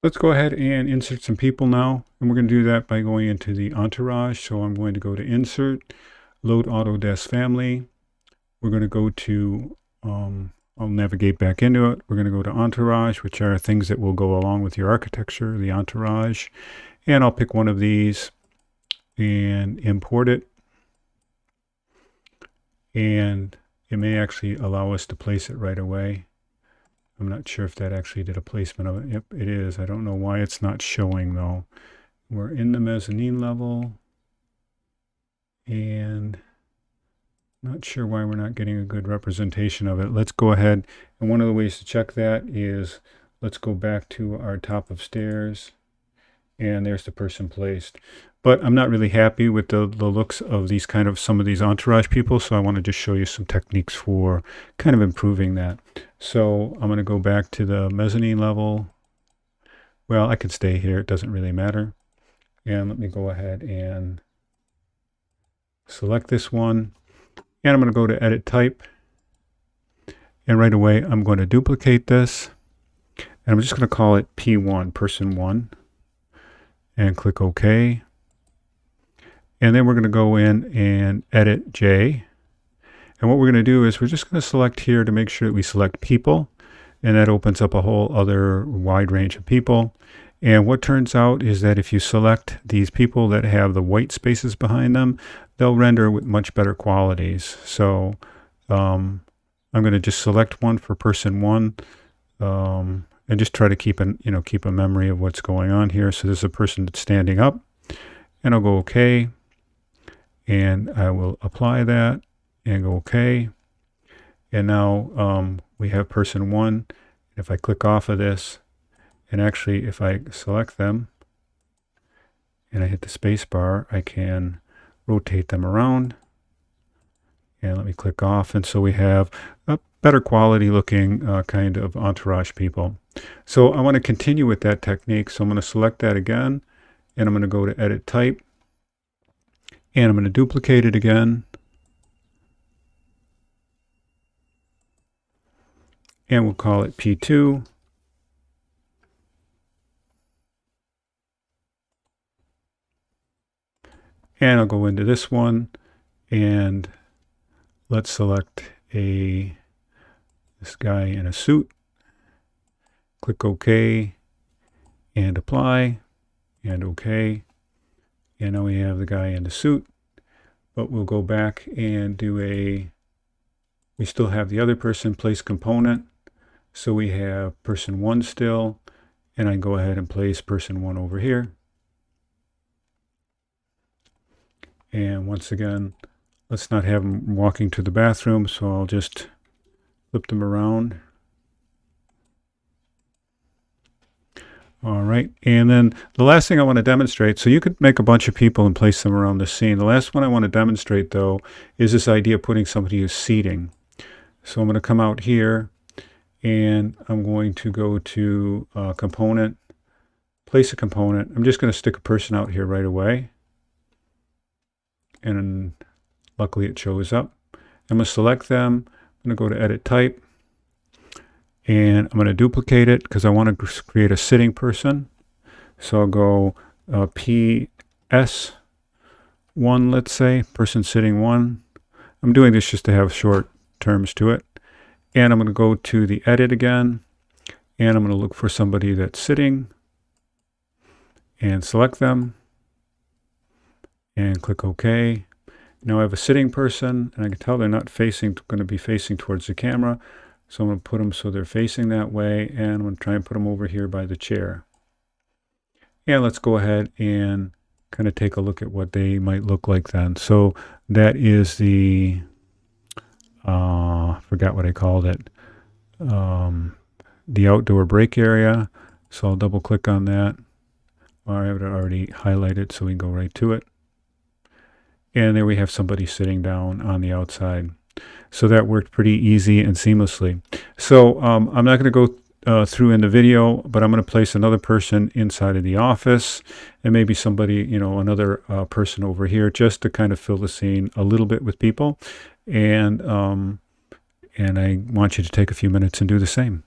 Let's go ahead and insert some people now. And we're going to do that by going into the entourage. So I'm going to go to Insert, Load Autodesk Family. We're going to go to, I'll navigate back into it. We're going to go to Entourage, which are things that will go along with your architecture, the entourage. And I'll pick one of these and import it. And it may actually allow us to place it right away. I'm not sure if that actually did a placement of it. Yep, it is. I don't know why it's not showing though. We're in the mezzanine level and not sure why we're not getting a good representation of it. Let's go ahead, and one of the ways to check that is let's go back to our top of stairs, and there's the person placed. But I'm not really happy with the looks of these some of these entourage people, so I want to just show you some techniques for kind of improving that. So I'm going to go back to the mezzanine level. Well, I can stay here. It doesn't really matter. And let me go ahead and select this one. And I'm going to go to Edit Type. And right away, I'm going to duplicate this. And I'm just going to call it P1, Person 1. And click OK. And then we're going to go in and edit J. And what we're going to do is we're just going to select here to make sure that we select people. And that opens up a whole other wide range of people. And what turns out is that if you select these people that have the white spaces behind them, they'll render with much better qualities. So I'm going to just select one for Person 1 and just try to keep a memory of what's going on here. So there's a person that's standing up, and I'll go OK. And I will apply that and go OK. And now we have Person 1. If I click off of this, and actually if I select them and I hit the space bar, I can rotate them around. And let me click off. And so we have a better quality looking kind of entourage people. So I want to continue with that technique. So I'm going to select that again, and I'm going to go to Edit Type. And I'm going to duplicate it again. And we'll call it P2. And I'll go into this one, and let's select this guy in a suit. Click OK and apply and OK. And now we have the guy in the suit, but we'll go back and do we still have the other person place component. So we have Person 1 still, and I go ahead and place Person 1 over here. And once again, let's not have them walking to the bathroom, so I'll just flip them around. All right, and then the last thing I want to demonstrate, so you could make a bunch of people and place them around the scene. The last one I want to demonstrate, though, is this idea of putting somebody who's seating. So I'm going to come out here, and I'm going to go to Component, place a component. I'm just going to stick a person out here right away. And luckily it shows up. I'm going to select them. I'm going to go to Edit Type. And I'm going to duplicate it because I want to create a sitting person. So I'll go PS1, let's say, person sitting 1. I'm doing this just to have short terms to it. And I'm going to go to the edit again. And I'm going to look for somebody that's sitting and select them. And click OK. Now I have a sitting person, and I can tell they're not going to be facing towards the camera. So I'm going to put them so they're facing that way, and I'm going to try and put them over here by the chair. And let's go ahead and kind of take a look at what they might look like then. So that is the, forgot what I called it, the outdoor break area. So I'll double click on that. I have it already highlighted, so we can go right to it. And there we have somebody sitting down on the outside. So that worked pretty easy and seamlessly. So I'm not going to go through in the video, but I'm going to place another person inside of the office, and maybe somebody, another person over here, just to kind of fill the scene a little bit with people. And I want you to take a few minutes and do the same.